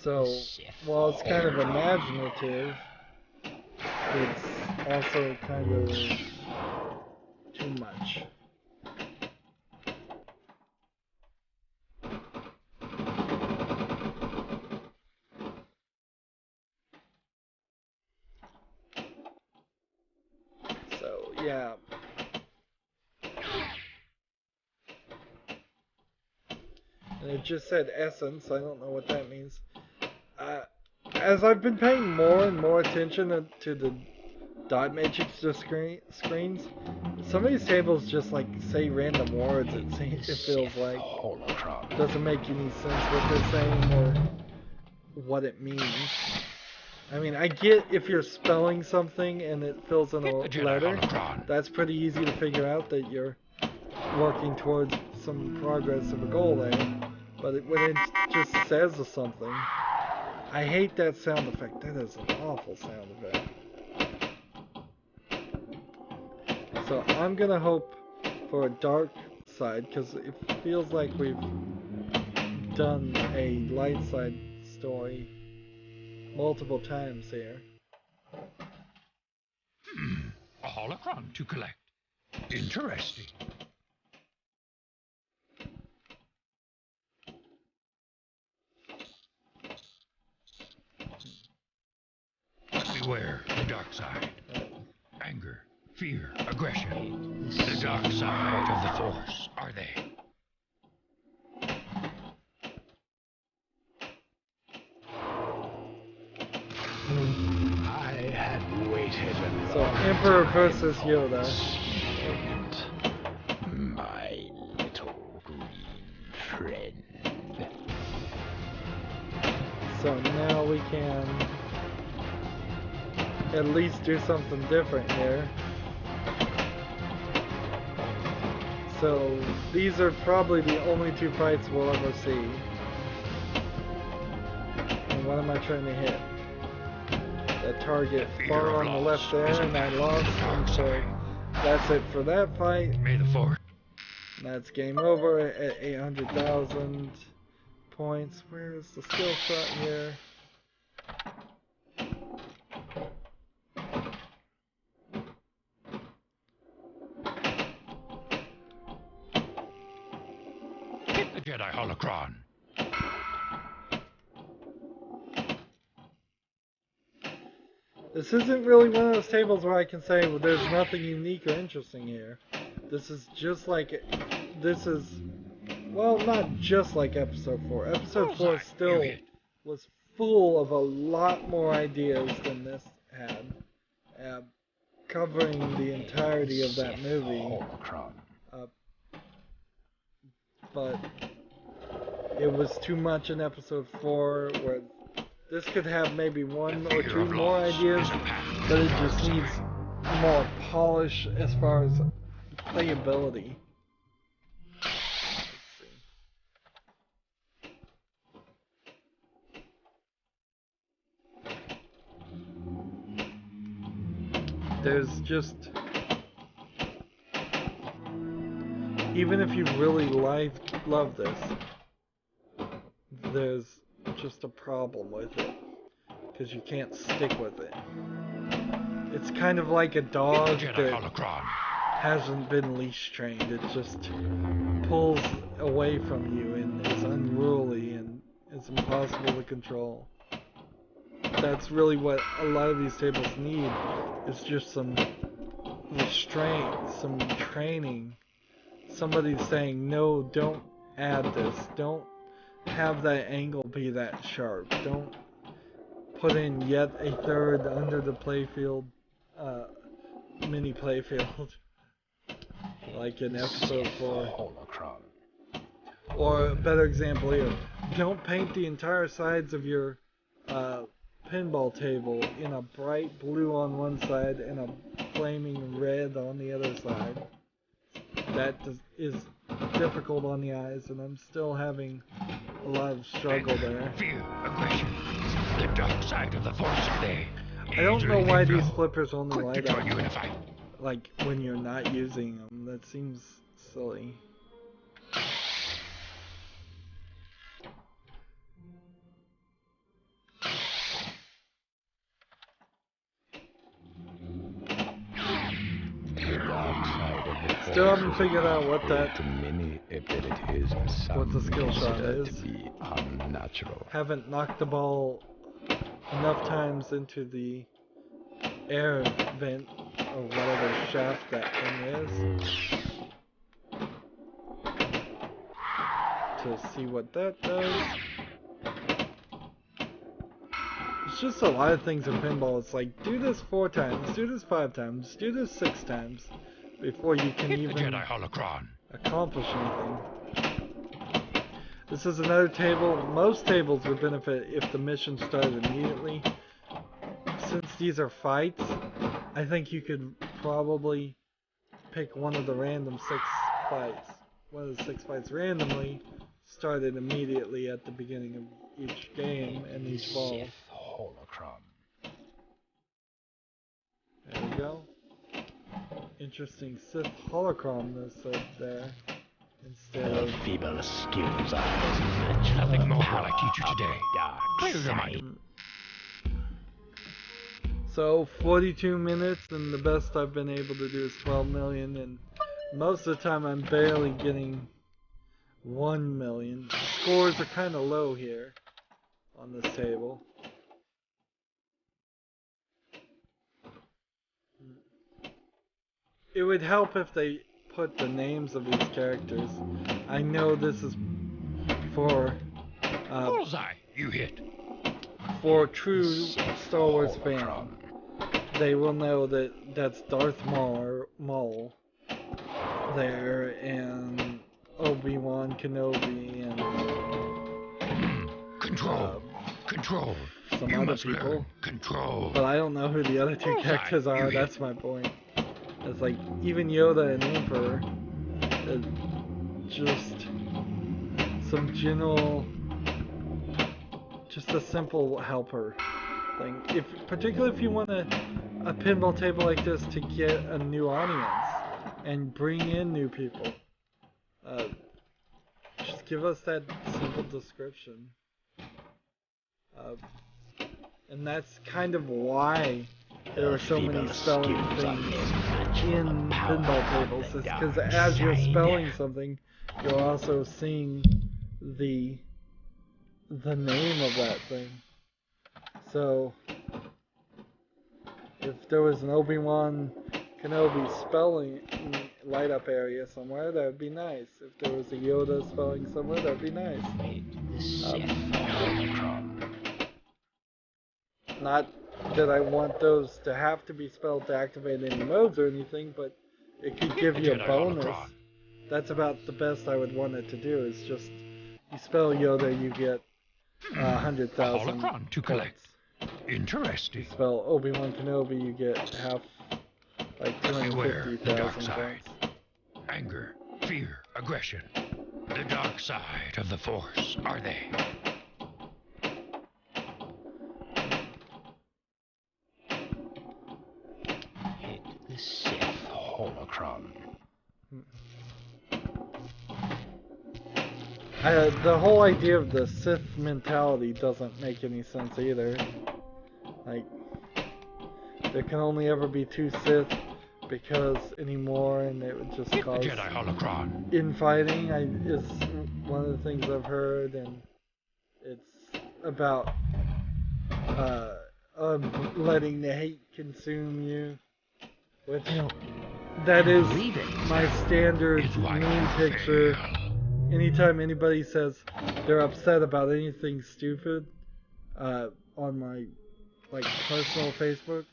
[SPEAKER 1] So, while it's kind of imaginative, it's also kind of too much. So, yeah. And it just said essence, I don't know what that means. As I've been paying more and more attention to the dot matrix screens, some of these tables just like say random words. It feels like doesn't make any sense what they're saying or what it means. I mean, I get if you're spelling something and it fills in a letter, that's pretty easy to figure out that you're working towards some progress of a goal there. But when it just says something, I hate that sound effect. That is an awful sound effect. So I'm gonna hope for a dark side, because it feels like we've done a light side story multiple times here.
[SPEAKER 2] A holocron to collect. Interesting. Beware the dark side. Anger, fear, aggression. The dark side of the force, are they?
[SPEAKER 3] I had waited.
[SPEAKER 1] So Emperor versus Yoda.
[SPEAKER 3] My little green friend.
[SPEAKER 1] So now we can at least do something different here. So these are probably the only 2 fights we'll ever see. And what am I trying to hit? That target far on the left there, and I lost. And so that's it for that fight.
[SPEAKER 2] May the force.
[SPEAKER 1] That's game over at 800,000 points. Where is the skill shot here?
[SPEAKER 2] Hit the Jedi holocron.
[SPEAKER 1] This isn't really one of those tables where I can say, well, there's nothing unique or interesting here. This is just like, well, not just like Episode 4. Episode 4 still was full of a lot more ideas than this had, covering the entirety of that movie. But it was too much in Episode 4, where this could have maybe 1 or 2 more ideas, but it just needs more polish as far as playability. There's just, even if you really love this, there's just a problem with it, because you can't stick with it. It's kind of like a dog that hasn't been leash trained. It just pulls away from you and is unruly and is impossible to control. That's really what a lot of these tables need, is just some restraint, some training. Somebody's saying, no, don't add this. Don't have that angle be that sharp. Don't put in yet a third under the playfield, mini playfield, like in episode 4. Or a better example here, don't paint the entire sides of your pinball table in a bright blue on one side and a flaming red on the other side. That is difficult on the eyes, and I'm still having a lot of struggle there.
[SPEAKER 2] Fear, aggression, the dark side of the force are they.
[SPEAKER 1] I don't know why these flippers only
[SPEAKER 2] Quick to
[SPEAKER 1] light
[SPEAKER 2] join you in a
[SPEAKER 1] up
[SPEAKER 2] fight.
[SPEAKER 1] like when you're not using them. That seems silly. Still haven't figured out what that
[SPEAKER 3] many abilities
[SPEAKER 1] what the skill shot is.
[SPEAKER 3] to be unnatural.
[SPEAKER 1] Haven't knocked the ball enough times into the air vent or whatever shaft that thing is to see what that does. It's just a lot of things in pinball. It's like, do this 4 times, do this 5 times, do this 6 times before you can
[SPEAKER 2] Hit
[SPEAKER 1] even
[SPEAKER 2] the Jedi holocron.
[SPEAKER 1] accomplish anything. This is another table. Most tables would benefit if the mission started immediately. Since these are fights, I think you could probably pick one of the random 6 fights. One of the 6 fights randomly, started immediately at the beginning of each game and each ball. There we go. Interesting Sith holocron they said there. Instead of
[SPEAKER 3] feeble skills are
[SPEAKER 2] Nothing more will I teach you today. Clear your mind.
[SPEAKER 1] So 42 minutes, and the best I've been able to do is 12 million, and most of the time I'm barely getting 1 million. Scores are kind of low here on this table. It would help if they put the names of these characters. I know this is for
[SPEAKER 2] Bullseye, you hit.
[SPEAKER 1] for true Star Wars fans. They will know that that's Darth Maul there, and Obi-Wan Kenobi, and
[SPEAKER 2] Control. Control.
[SPEAKER 1] some
[SPEAKER 2] You
[SPEAKER 1] other
[SPEAKER 2] must
[SPEAKER 1] people.
[SPEAKER 2] learn. Control.
[SPEAKER 1] But I don't know who the other 2
[SPEAKER 2] Bullseye,
[SPEAKER 1] characters
[SPEAKER 2] you
[SPEAKER 1] are.
[SPEAKER 2] hit.
[SPEAKER 1] That's my point. It's like even Yoda and Emperor, just some general, just a simple helper thing. Particularly if you want a pinball table like this to get a new audience and bring in new people, just give us that simple description. And that's kind of why there are so many spelling things in pinball tables. It's because as you're spelling something, you're also seeing the name of that thing. So if there was an Obi-Wan Kenobi spelling light up area somewhere, that would be nice. If there was a Yoda spelling somewhere, that would be nice. Not that I want those to have to be spelled to activate any modes or anything, but it could give you a bonus. That's about the best I would want it to do, is just you spell Yoda, you get 100,000
[SPEAKER 2] holocron to collect. Interesting.
[SPEAKER 1] You spell Obi-Wan Kenobi, you get half, like
[SPEAKER 2] Beware the dark
[SPEAKER 1] 250,000
[SPEAKER 2] side.
[SPEAKER 1] points.
[SPEAKER 2] Anger, fear, aggression. The dark side of the force are they.
[SPEAKER 3] Hit the Sith holocron.
[SPEAKER 1] The whole idea of the Sith mentality doesn't make any sense either. Like, there can only ever be 2 Sith because anymore, and it would just
[SPEAKER 2] Hit the
[SPEAKER 1] cause
[SPEAKER 2] Jedi holocron.
[SPEAKER 1] infighting. Is one of the things I've heard, and it's about letting the hate consume you. Which that is
[SPEAKER 4] believe it.
[SPEAKER 1] my standard
[SPEAKER 2] It's why
[SPEAKER 1] meme
[SPEAKER 2] you
[SPEAKER 1] picture.
[SPEAKER 2] fail.
[SPEAKER 1] Anytime anybody says they're upset about anything stupid, on my personal Facebook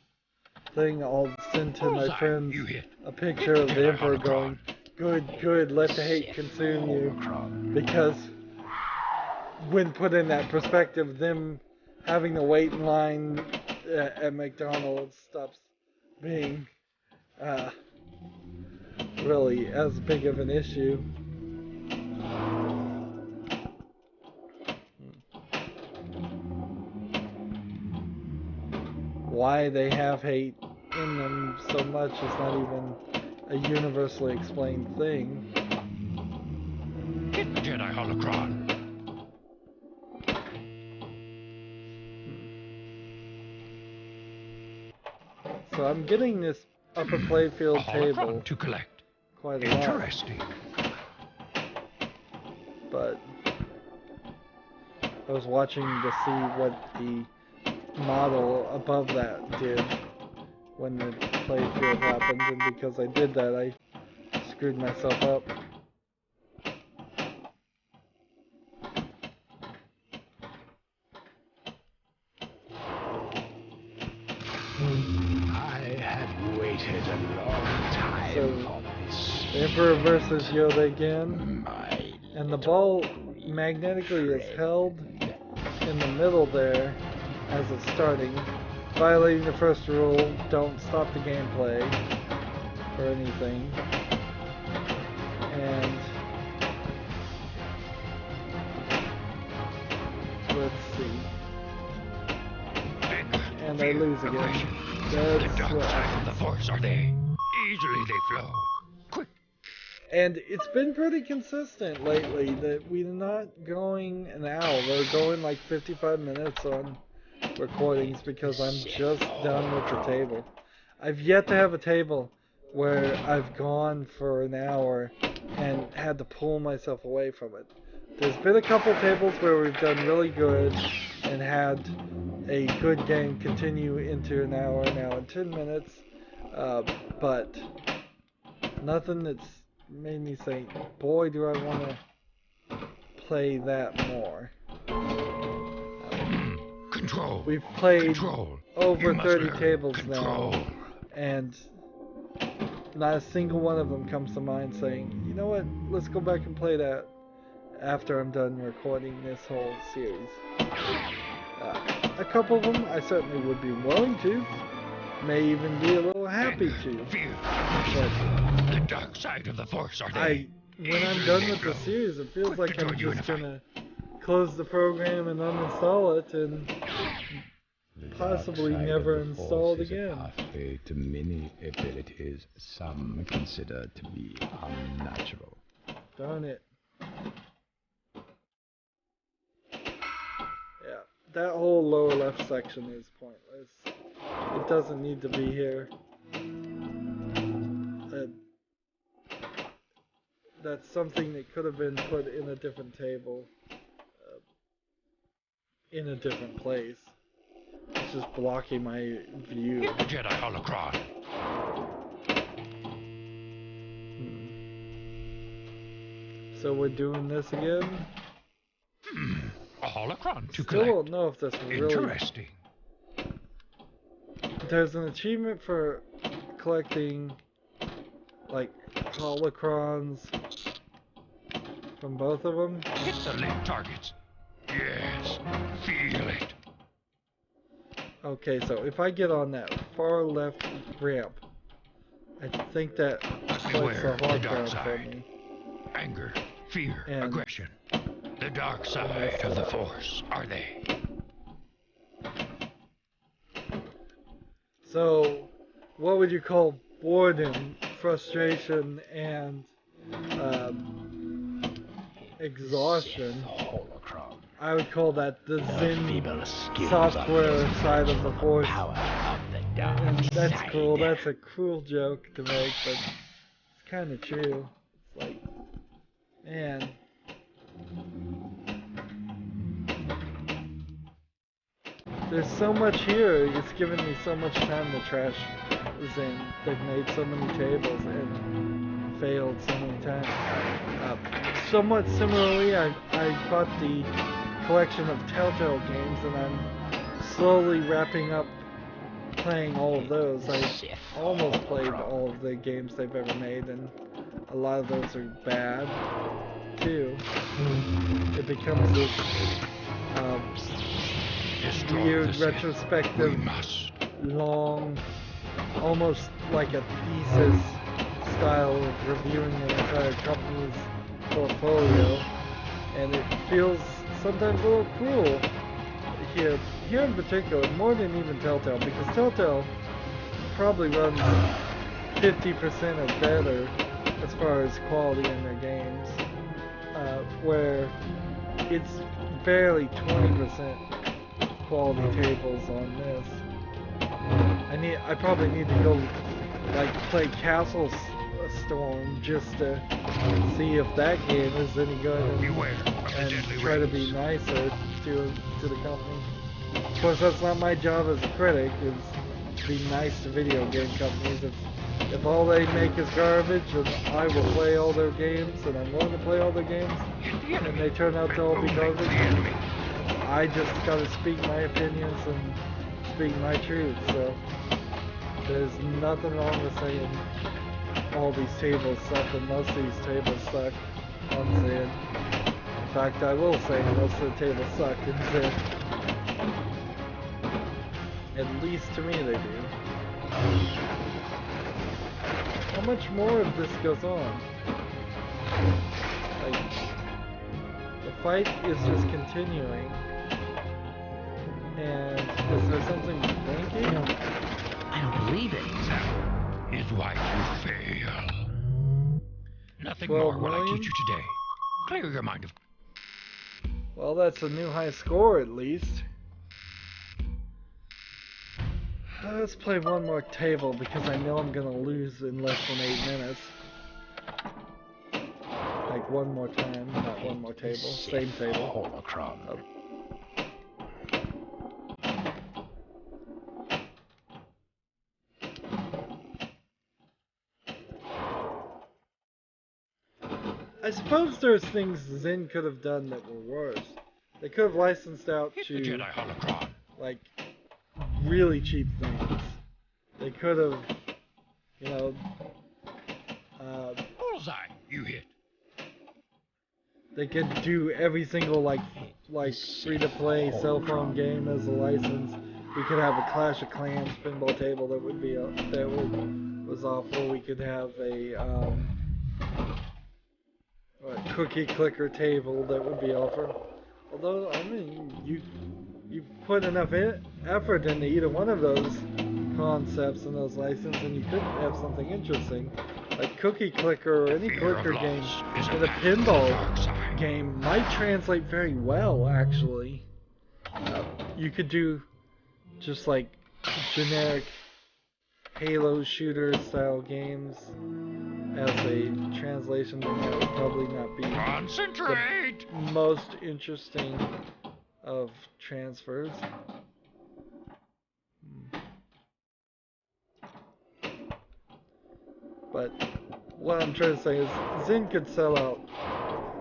[SPEAKER 1] thing, I'll send to my
[SPEAKER 2] Bullseye,
[SPEAKER 1] friends
[SPEAKER 2] you hit.
[SPEAKER 1] a picture of the Emperor going, "Good, good, let the hate consume you." Because when put in that perspective, them having to wait in line at McDonald's stops being really as big of an issue. Why they have hate in them so much is not even a universally explained thing.
[SPEAKER 2] Hit the Jedi Holocron.
[SPEAKER 1] So I'm getting this upper playfield
[SPEAKER 2] A
[SPEAKER 1] table
[SPEAKER 2] holocron to collect.
[SPEAKER 1] quite a lot,
[SPEAKER 2] Interesting.
[SPEAKER 1] but I was watching to see what the model above that did when the playfield happened, and because I did that, I screwed myself up.
[SPEAKER 3] I have waited a long time
[SPEAKER 1] So,
[SPEAKER 3] for this.
[SPEAKER 1] The Emperor versus Yoda again,
[SPEAKER 3] My
[SPEAKER 1] and the ball magnetically is held in the middle there as it's starting, violating the first rule, don't stop the gameplay or anything. And let's see. And I lose again.
[SPEAKER 2] The
[SPEAKER 1] That's
[SPEAKER 2] dark
[SPEAKER 1] what
[SPEAKER 2] side of the
[SPEAKER 1] happens.
[SPEAKER 2] Force are they. Easily they flow. Quick.
[SPEAKER 1] And it's been pretty consistent lately that we're not going an hour. We're going like 55 minutes on recordings because I'm just done with the table. I've yet to have a table where I've gone for an hour and had to pull myself away from it. There's been a couple tables where we've done really good and had a good game continue into an hour and 10 minutes, but nothing that's made me say, boy, do I want to play that more.
[SPEAKER 2] Control.
[SPEAKER 1] We've played
[SPEAKER 2] Control.
[SPEAKER 1] over
[SPEAKER 2] You must
[SPEAKER 1] 30
[SPEAKER 2] learn
[SPEAKER 1] tables
[SPEAKER 2] control.
[SPEAKER 1] now, and not a single one of them comes to mind saying, you know what, let's go back and play that after I'm done recording this whole series. A couple of them I certainly would be willing to, may even be a little happy to,
[SPEAKER 2] Fear.
[SPEAKER 1] but
[SPEAKER 2] The dark side of the Force are they.
[SPEAKER 1] when I'm done with the series, it feels like I'm just gonna close the program and uninstall it and
[SPEAKER 3] The
[SPEAKER 1] possibly
[SPEAKER 3] dark side
[SPEAKER 1] never
[SPEAKER 3] of the Force
[SPEAKER 1] install it
[SPEAKER 3] is
[SPEAKER 1] again.
[SPEAKER 3] a pathway to many abilities some consider to be unnatural.
[SPEAKER 1] Darn it. Yeah, that whole lower left section is pointless. It doesn't need to be here. That's something that could have been put in a different table, in a different place. It's just blocking my view.
[SPEAKER 2] Hit the Jedi Holocron.
[SPEAKER 1] So we're doing this again?
[SPEAKER 2] A holocron to
[SPEAKER 1] Still
[SPEAKER 2] collect.
[SPEAKER 1] don't know if that's really...
[SPEAKER 2] Interesting.
[SPEAKER 1] There's an achievement for collecting, like, holocrons from both of them.
[SPEAKER 2] Hit the lit targets. Yes. Feel it.
[SPEAKER 1] Okay, so if I get on that far left ramp, I think that collects
[SPEAKER 2] Beware
[SPEAKER 1] a
[SPEAKER 2] the dark
[SPEAKER 1] holocron for
[SPEAKER 2] side.
[SPEAKER 1] me.
[SPEAKER 2] Anger, fear,
[SPEAKER 1] And
[SPEAKER 2] aggression. The dark side of the Force are they.
[SPEAKER 1] So, what would you call boredom, frustration, and exhaustion?
[SPEAKER 3] Holocron.
[SPEAKER 1] I would call that the Zen
[SPEAKER 3] Feeble skills
[SPEAKER 1] software side of the Force.
[SPEAKER 3] power of the dark
[SPEAKER 1] And that's
[SPEAKER 3] side.
[SPEAKER 1] cool. That's a cruel joke to make, but it's kind of true. It's like, man. There's so much here. It's given me so much time to trash Zen. They've made so many tables and failed so many times. Somewhat similarly, I bought the collection of Telltale games, and I'm slowly wrapping up playing all of those. I almost played all of the games they've ever made, and a lot of those are bad too. It becomes this weird retrospective, long, almost like a thesis style of reviewing the entire company's portfolio, and it feels sometimes a little cruel here in particular, more than even Telltale, because Telltale probably runs 50% or better as far as quality in their games, where it's barely 20% quality tables on this. I probably need to go like play Castle Storm just to see if that game is any good, and try to be nicer to the company. Of course, that's not my job as a critic, is to be nice to video game companies. If all they make is garbage, and I will play all their games, and I'm willing to play all their games, and they turn out to all be garbage, I just gotta speak my opinions and speak my truth. So there's nothing wrong with saying all these tables suck, and most of these tables suck on Zen. In fact, I will say most of the tables suck in Zen. At least to me they do. How much more of this goes on? Like, the fight is just continuing. And is there something blinking?
[SPEAKER 4] I don't believe it.
[SPEAKER 2] That is why you fail. Nothing more will I teach you today. Clear your mind of...
[SPEAKER 1] Well, that's a new high score at least. Let's play one more table because I know I'm gonna lose in less than 8 minutes. Like one more time, not one more table, same table.
[SPEAKER 3] Holocron.
[SPEAKER 1] I suppose there's things Zen could have done that were worse. They could have licensed out to like really cheap things. They could have, you know,
[SPEAKER 2] Bullseye, you hit.
[SPEAKER 1] They could do every single like free-to-play cell phone game as a license. We could have a Clash of Clans pinball table that would be was awful. We could have a cookie clicker table that would be awful. Although I mean, you put enough effort into either one of those concepts and those licenses, and you could have something interesting. Like Cookie Clicker or any clicker game in a pinball game might translate very well, actually. You could do just like generic Halo shooter style games as a translation, then that would probably not be the most interesting of transfers. But what I'm trying to say is Zen could sell out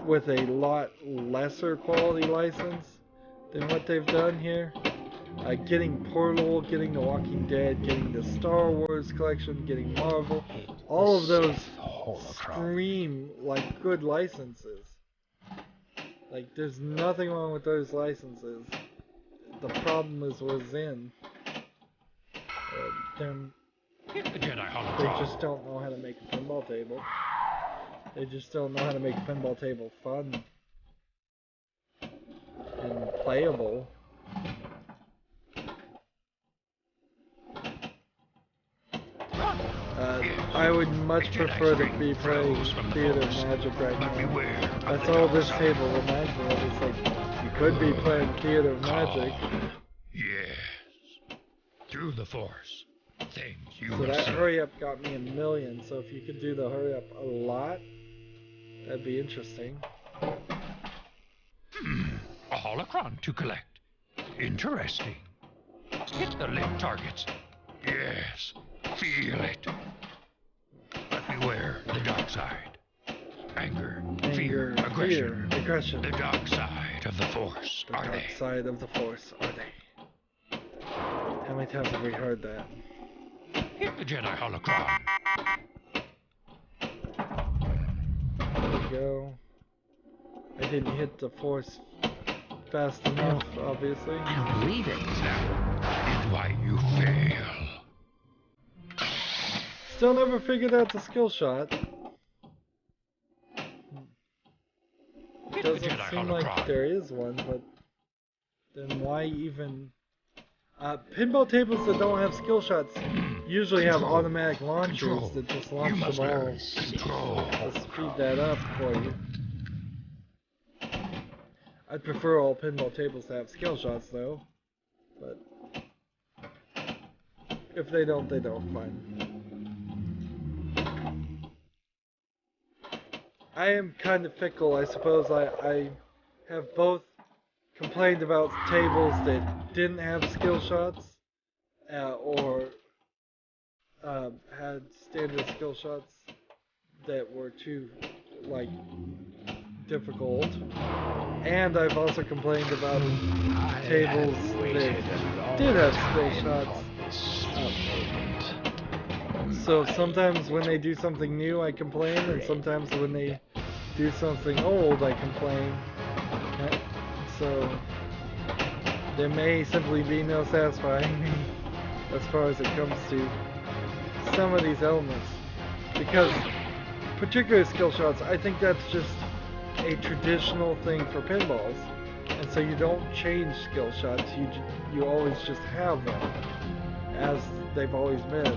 [SPEAKER 1] with a lot lesser quality license than what they've done here. Getting Portal, getting The Walking Dead, getting the Star Wars collection, getting Marvel, all of those scream like good licenses. Like, there's nothing wrong with those licenses. The problem is with Zen. They just don't know how to make a pinball table. They just don't know how to make a pinball table fun and playable. I would much prefer to be playing Theater of Magic right now. That's all this table reminds me of. It's like, you could be playing Theater of Magic.
[SPEAKER 2] Yes. Through the Force. Things you
[SPEAKER 1] So that hurry up got me 1,000,000, so if you could do the hurry up a lot, that'd be interesting.
[SPEAKER 2] A holocron to collect. Interesting. Hit the lit targets. Yes. Feel it. Beware the dark side. Anger, fear, aggression. The dark side of the force,
[SPEAKER 1] The
[SPEAKER 2] are
[SPEAKER 1] dark
[SPEAKER 2] they?
[SPEAKER 1] side of the force, are they? How many times have we heard that?
[SPEAKER 2] Hit the Jedi holocron.
[SPEAKER 1] There we go. I didn't hit the force fast enough, obviously.
[SPEAKER 4] I don't believe it.
[SPEAKER 2] That is why you fail.
[SPEAKER 1] Still never figured out the skill shot.
[SPEAKER 2] Hit the
[SPEAKER 1] Doesn't
[SPEAKER 2] Jedi
[SPEAKER 1] seem like
[SPEAKER 2] holocron.
[SPEAKER 1] there is one, but then why even... pinball tables that don't have skill shots usually have
[SPEAKER 2] Control.
[SPEAKER 1] automatic launchers
[SPEAKER 2] Control.
[SPEAKER 1] that just
[SPEAKER 2] You
[SPEAKER 1] launch the
[SPEAKER 2] must
[SPEAKER 1] ball.
[SPEAKER 2] learn control.
[SPEAKER 1] Let's speed that up for you. I'd prefer all pinball tables to have skill shots though, but if they don't, they don't. Fine. I am kind of fickle, I suppose. I have both complained about tables that didn't have skill shots or had standard skill shots that were too difficult, and I've also complained about tables that did have skill shots. So sometimes when they do something new I complain, and sometimes when they do something old I complain. So there may simply be no satisfying me as far as it comes to some of these elements, because particular skill shots, I think that's just a traditional thing for pinballs, and so you don't change skill shots, you always just have them as they've always been.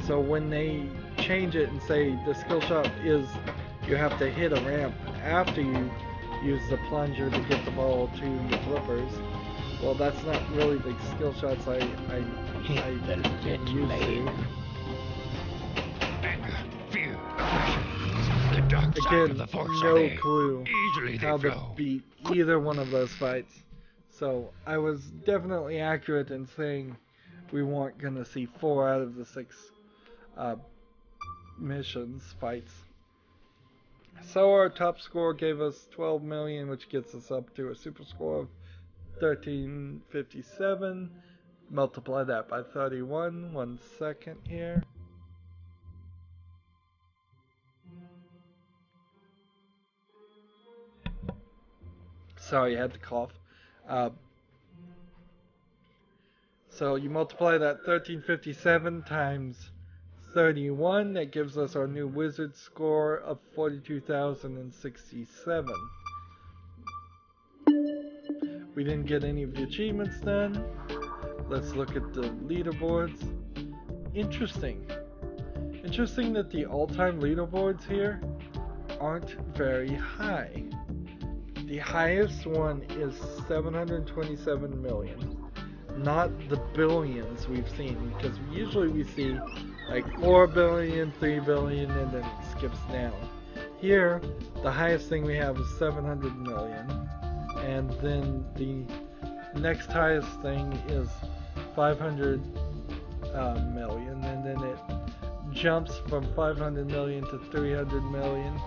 [SPEAKER 1] So when they change it and say the skill shot is you have to hit a ramp after you use the plunger to get the ball to the flippers, well, that's not really the skill shots I get used to.
[SPEAKER 2] Anger, fear, aggression. The dark side
[SPEAKER 1] Again,
[SPEAKER 2] of the force,
[SPEAKER 1] no
[SPEAKER 2] are they?
[SPEAKER 1] clue
[SPEAKER 2] Easily they
[SPEAKER 1] how to
[SPEAKER 2] flow.
[SPEAKER 1] beat either one of those fights. So I was definitely accurate in saying we weren't going to see 4 out of the 6 fights. So our top score gave us 12 million, which gets us up to a super score of 1357. Multiply that by 31. 1 second here. Sorry, I had to cough. So you multiply that 1357 times 31, that gives us our new wizard score of 42,067. We didn't get any of the achievements done. Let's look at the leaderboards. Interesting that the all-time leaderboards here aren't very high. The highest one is 727 million. Not the billions we've seen, because usually we see like 4 billion, 3 billion, and then it skips down. Here, the highest thing we have is 700 million, and then the next highest thing is 500 million, and then it jumps from 500 million to 300 million.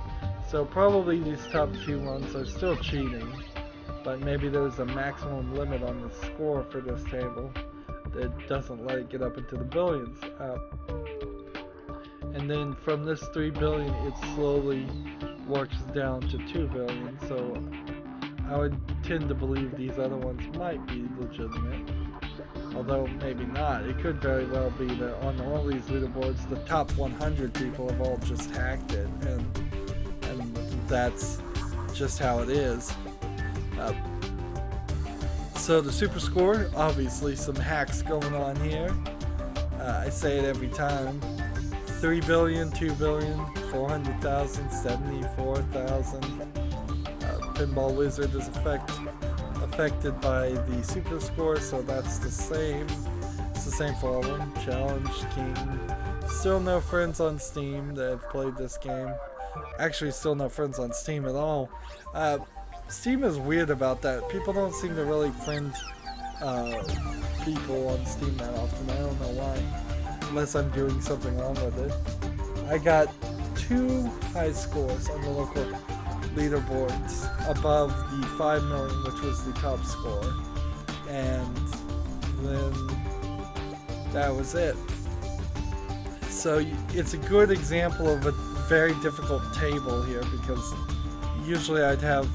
[SPEAKER 1] So probably these top 2 ones are still cheating, but maybe there's a maximum limit on the score for this table that doesn't let it get up into the billions. And then from this 3 billion it slowly works down to 2 billion, so I would tend to believe these other ones might be legitimate, although maybe not. It could very well be that on all these leaderboards the top 100 people have all just hacked it, and that's just how it is. So the super score, obviously some hacks going on here. I say it every time. 3 billion, 2 billion, 400,000, 74,000. Pinball Wizard is affected by the super score, so that's the same. It's the same for all of them. Challenge, King. Still no friends on Steam that have played this game. Actually, still no friends on Steam at all. Steam is weird about that. People don't seem to really friend people on Steam that often. I don't know why, unless I'm doing something wrong with it. I got 2 high scores on the local leaderboards above the 5 million, which was the top score, and then that was it. So it's a good example of a very difficult table here, because usually I'd have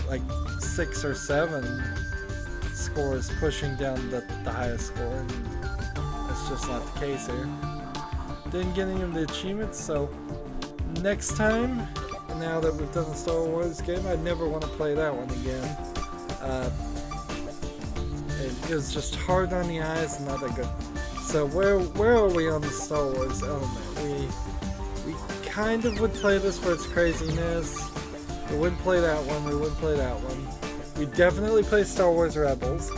[SPEAKER 1] like 6 or 7 scores pushing down the highest score, and that's just not the case here. Didn't get any of the achievements, so next time, now that we've done the Star Wars game, I'd never want to play that one again. It was just hard on the eyes and not that good. So where are we on the Star Wars element? We kind of would play this for its craziness. We wouldn't play that one. We wouldn't play that one. We definitely play Star Wars Rebels.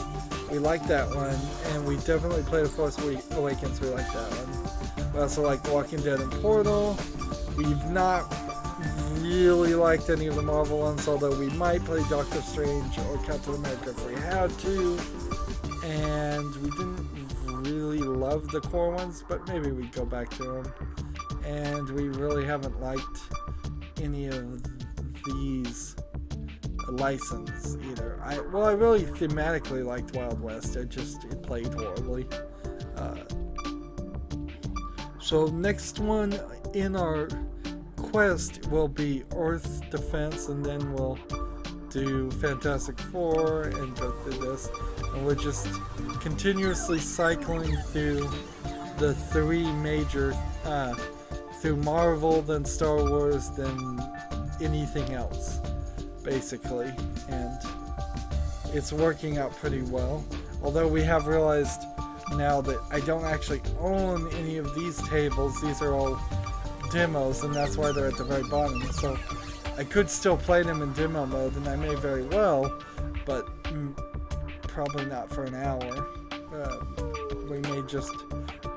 [SPEAKER 1] We like that one, and we definitely play The Force Awakens. We like that one. We also like Walking Dead and Portal. We've not really liked any of the Marvel ones, although we might play Doctor Strange or Captain America if we had to. And we didn't really love the core ones, but maybe we'd go back to them. And we really haven't liked any of these license either. I really thematically liked Wild West. It played horribly. So next one in our quest will be Earth Defense, and then we'll do Fantastic Four and go through this, and we're just continuously cycling through the 3 major through Marvel, then Star Wars, then anything else, basically, and it's working out pretty well. Although we have realized now that I don't actually own any of these tables. These are all demos, and that's why they're at the very bottom. So I could still play them in demo mode, and I may very well, but probably not for an hour. We may just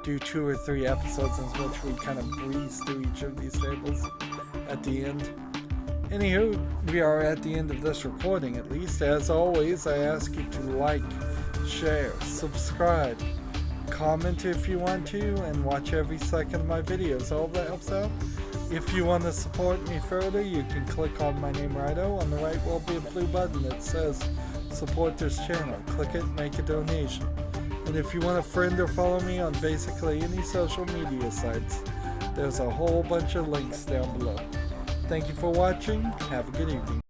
[SPEAKER 1] do 2 or 3 episodes in which we kind of breeze through each of these tables at the end. Anywho, we are at the end of this recording, at least. As always, I ask you to like, share, subscribe, comment if you want to, and watch every second of my videos. All of that helps out. If you want to support me further, you can click on my name, Rydo. On the right will be a blue button that says support this channel. Click it, make a donation. And if you want to friend or follow me on basically any social media sites, there's a whole bunch of links down below. Thank you for watching. Have a good evening.